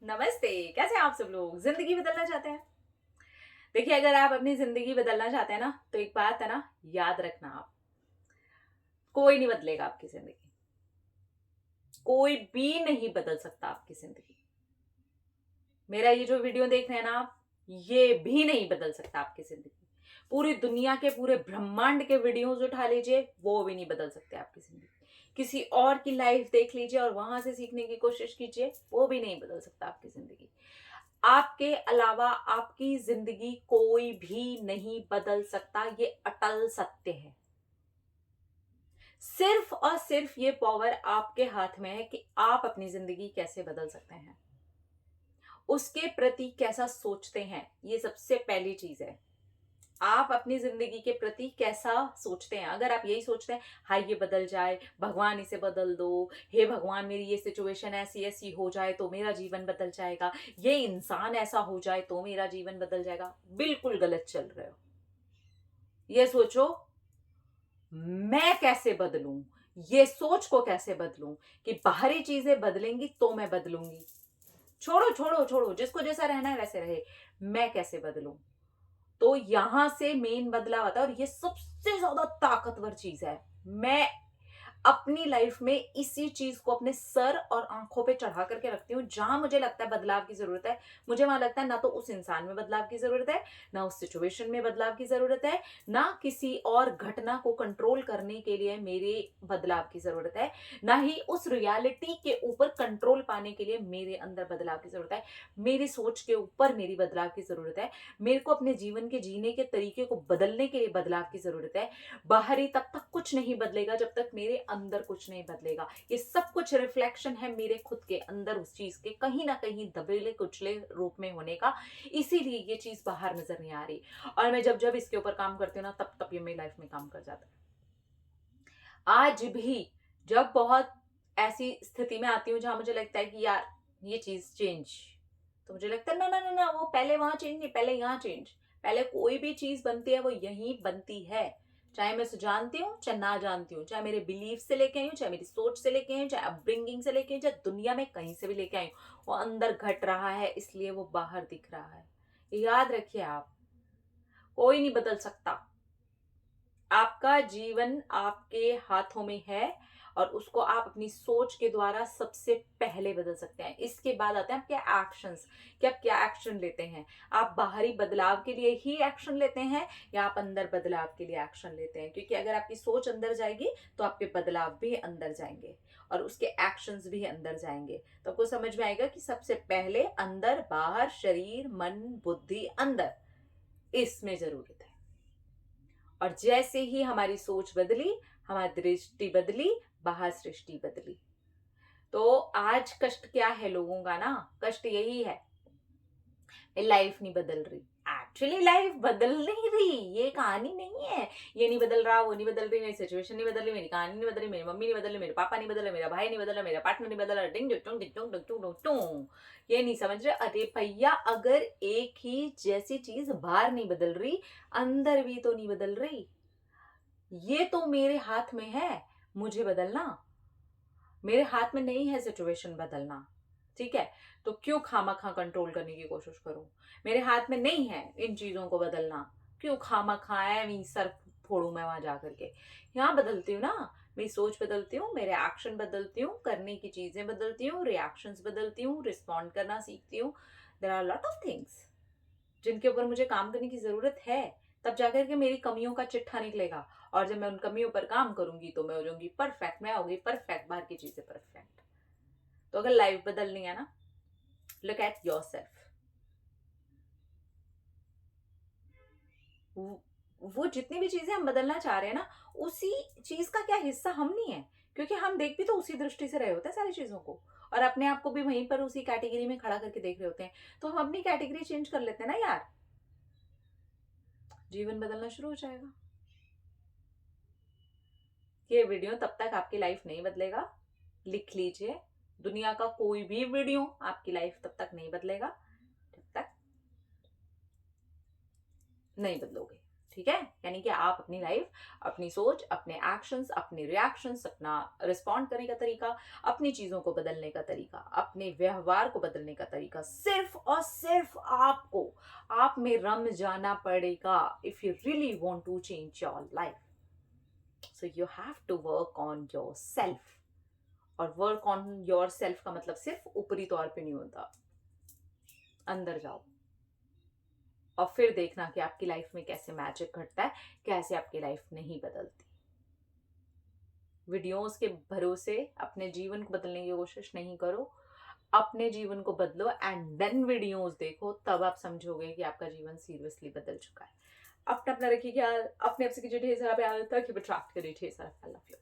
नमस्ते। कैसे हैं आप सब लोग? जिंदगी बदलना चाहते हैं? देखिए, अगर आप अपनी जिंदगी बदलना चाहते हैं ना, तो एक बात है ना, याद रखना आप, कोई नहीं बदलेगा आपकी जिंदगी। कोई भी नहीं बदल सकता आपकी जिंदगी। मेरा ये जो वीडियो देख रहे हैं ना आप, ये भी नहीं बदल सकता आपकी जिंदगी। पूरी दुनिया के पूरे ब्रह्मांड के वीडियोस उठा लीजिए, वो भी नहीं बदल सकते आपकी जिंदगी। किसी और की लाइफ देख लीजिए और वहां से सीखने की कोशिश कीजिए, वो भी नहीं बदल सकता आपकी जिंदगी। आपके अलावा आपकी जिंदगी कोई भी नहीं बदल सकता, ये अटल सत्य है। सिर्फ और सिर्फ ये पावर आपके हाथ में है कि आप अपनी जिंदगी कैसे बदल सकते हैं, उसके प्रति कैसा सोचते हैं। ये सबसे पहली चीज है। आप अपनी जिंदगी के प्रति कैसा सोचते हैं। अगर आप यही सोचते हैं, हाय ये बदल जाए, भगवान इसे बदल दो, हे भगवान मेरी ये सिचुएशन ऐसी ऐसी हो जाए तो मेरा जीवन बदल जाएगा, ये इंसान ऐसा हो जाए तो मेरा जीवन बदल जाएगा, बिल्कुल गलत चल रहे हो। ये सोचो, मैं कैसे बदलूं, ये सोच को कैसे बदलूं कि बाहरी चीजें बदलेंगी तो मैं बदलूंगी। छोड़ो छोड़ो छोड़ो, जिसको जैसा रहना है वैसे रहे, मैं कैसे बदलूं। तो यहां से मेन बदलाव आता है, और ये सबसे ज्यादा ताकतवर चीज है। मैं अपनी लाइफ में इसी चीज को अपने सर और आंखों पे चढ़ा करके रखती हूँ। जहां मुझे लगता है बदलाव की जरूरत है, मुझे वहां लगता है ना तो उस इंसान में बदलाव की जरूरत है, ना उस सिचुएशन में बदलाव की जरूरत है, ना किसी और घटना को कंट्रोल करने के लिए मेरे बदलाव की जरूरत है, ना ही उस रियलिटी के ऊपर कंट्रोल पाने के लिए मेरे अंदर बदलाव की जरूरत है। मेरी सोच के ऊपर मेरी बदलाव की जरूरत है। मेरे को अपने जीवन के जीने के तरीके को बदलने के लिए बदलाव की जरूरत है। बाहरी तब तक कुछ नहीं बदलेगा जब तक मेरे अंदर कुछ नहीं बदलेगा। ये सब कुछ रिफ्लेक्शन है मेरे खुद के अंदर उस चीज के कहीं ना कहीं दबेले कुचले रूप में होने का। इसीलिए ये चीज बाहर नजर नहीं आ रही। और मैं जब जब इसके ऊपर काम करती हूँ ना, तब तब ये मेरी लाइफ में काम कर जाता है। आज भी जब बहुत ऐसी स्थिति में आती हूँ जहां मुझे लगता है कि यार ये चीज चेंज, तो मुझे लगता है ना ना ना ना, वो पहले वहां चेंज नहीं, पहले यहाँ चेंज। पहले कोई भी चीज बनती है वो यहीं बनती है। चाहे मैं उसे जानती हूँ चाहे ना जानती हूँ, चाहे मेरे बिलीफ से लेके आई हूँ, चाहे मेरी सोच से लेके आई हूँ, चाहे अपब्रिंगिंग से लेके आई हूँ, चाहे दुनिया में कहीं से भी लेके आई हूँ, वो अंदर घट रहा है, इसलिए वो बाहर दिख रहा है। याद रखिए, आप कोई नहीं बदल सकता। आपका जीवन आपके हाथों में है, और उसको आप अपनी सोच के द्वारा सबसे पहले बदल सकते हैं। इसके बाद आते हैं आपके एक्शंस, कि आप क्या एक्शन लेते हैं। आप बाहरी बदलाव के लिए ही एक्शन लेते हैं या आप अंदर बदलाव के लिए एक्शन लेते हैं। क्योंकि अगर आपकी सोच अंदर जाएगी तो आपके बदलाव भी अंदर जाएंगे और उसके एक्शंस भी अंदर जाएंगे। तो आपको समझ में आएगा कि सबसे पहले अंदर, बाहर, शरीर, मन, बुद्धि, अंदर, इसमें जरूरत है। और जैसे ही हमारी सोच बदली, हमारी दृष्टि बदली, बाहर सृष्टि बदली। तो आज कष्ट क्या है लोगों का ना, कष्ट यही है, लाइफ नहीं बदल रही। एक्चुअली लाइफ बदल नहीं रही, ये कहानी नहीं है। ये नहीं बदल रहा, वो नहीं बदल रही, मेरी सिचुएशन नहीं बदल रही, मेरी कहानी नहीं बदल रही, मेरी मम्मी नहीं बदल रही, मेरे पापा नहीं बदल रहे, मेरा भाई नहीं बदल रहा, मेरा पार्टनर नहीं बदल रहा, डिंग डिंग डिंग डिंग डिंग डिंग डिंग। ये नहीं समझ रहे। अरे भैया, अगर एक ही जैसी चीज बाहर नहीं बदल रही, अंदर भी तो नहीं बदल रही। ये तो मेरे हाथ में है मुझे बदलना। मेरे हाथ में नहीं है सिचुएशन बदलना, ठीक है? तो क्यों खामखा कंट्रोल करने की कोशिश करूं। मेरे हाथ में नहीं है इन चीजों को बदलना, क्यों खामखा है सर फोड़ू मैं वहां जा करके। यहाँ बदलती हूँ ना, मेरी सोच बदलती हूँ, मेरे एक्शन बदलती हूँ, करने की चीजें बदलती हूँ, रिएक्शंस बदलती हूँ, रिस्पॉन्ड करना सीखती हूँ। There are lot of things जिनके ऊपर मुझे काम करने की जरूरत है। तब जाकर के मेरी कमियों का चिट्ठा निकलेगा, और जब मैं उन कमियों पर काम करूंगी तो मैं हो जाऊंगी परफेक्ट, मैं होगी परफेक्ट, बाहर की चीजें परफेक्ट। तो अगर लाइफ बदलनी है ना, लुक एट योर सेल्फ। वो जितनी भी चीजें हम बदलना चाह रहे हैं ना, उसी चीज का क्या हिस्सा हम नहीं है। क्योंकि हम देख भी तो उसी दृष्टि से रहे होते हैं सारी चीजों को, और अपने आप को भी वहीं पर उसी कैटेगरी में खड़ा करके देख रहे होते हैं। तो हम अपनी कैटेगरी चेंज कर लेते हैं ना यार, जीवन बदलना शुरू हो जाएगा। ये वीडियो तब तक आपकी लाइफ नहीं बदलेगा, लिख लीजिए। दुनिया का कोई भी वीडियो आपकी लाइफ तब तक नहीं बदलेगा जब तक नहीं बदलोगे। ठीक है, यानी कि आप अपनी लाइफ, अपनी सोच, अपने एक्शंस, अपने रिएक्शंस, अपना रिस्पॉन्ड करने का तरीका, अपनी चीजों को बदलने का तरीका, अपने व्यवहार को बदलने का तरीका, सिर्फ और सिर्फ आपको आप में रम जाना पड़ेगा if you really want to change your life. So you have to work on yourself. और वर्क ऑन योर सेल्फ का मतलब सिर्फ ऊपरी तौर पे नहीं होता, अंदर जाओ और फिर देखना कि आपकी लाइफ में कैसे मैजिक घटता है, कैसे आपकी लाइफ नहीं बदलती। वीडियोस के भरोसे अपने जीवन को बदलने की कोशिश नहीं करो, अपने जीवन को बदलो एंड देन वीडियोस देखो, तब आप समझोगे कि आपका जीवन सीरियसली बदल चुका है। अपना अपना रखिए ख्याल, अपने आप से कीजिए ढेर सारा प्यार, ताकि अट्रैक्ट करिए ढेर सारा। I love you.